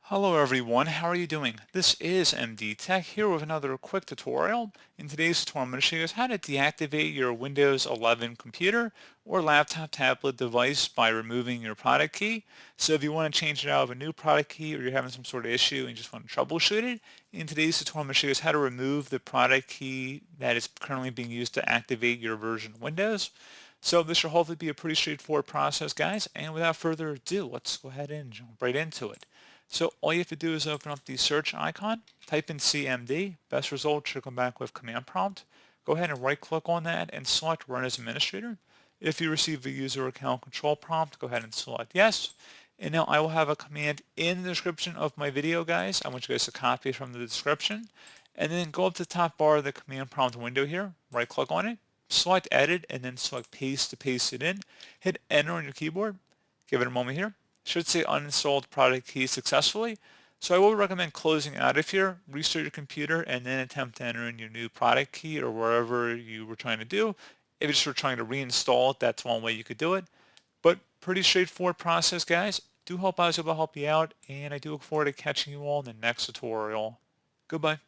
Hello everyone, how are you doing? This is MD Tech here with another quick tutorial. In today's tutorial, I'm going to show you guys how to deactivate your Windows 11 computer or laptop tablet device by removing your product key. So if you want to change it out of a new product key or you're having some sort of issue and you just want to troubleshoot it, in today's tutorial, I'm going to show you guys how to remove the product key that is currently being used to activate your version of Windows. So this should hopefully be a pretty straightforward process, guys. And without further ado, let's go ahead and jump right into it. So all you have to do is open up the search icon, type in CMD, best result should come back with command prompt. Go ahead and right click on that and select run as administrator. If you receive a user account control prompt, go ahead and select yes. And now I will have a command in the description of my video, guys. I want you guys to copy it from the description. And then go up to the top bar of the command prompt window here, right click on it, select edit, and then select paste to paste it in. Hit enter on your keyboard. Give it a moment here. Should say uninstalled product key successfully. So I will recommend closing out of here, restart your computer, and then attempt to enter in your new product key or wherever you were trying to do. If you just were trying to reinstall it, that's one way you could do it. But pretty straightforward process, guys. Do hope I was able to help you out, and I do look forward to catching you all in the next tutorial. Goodbye.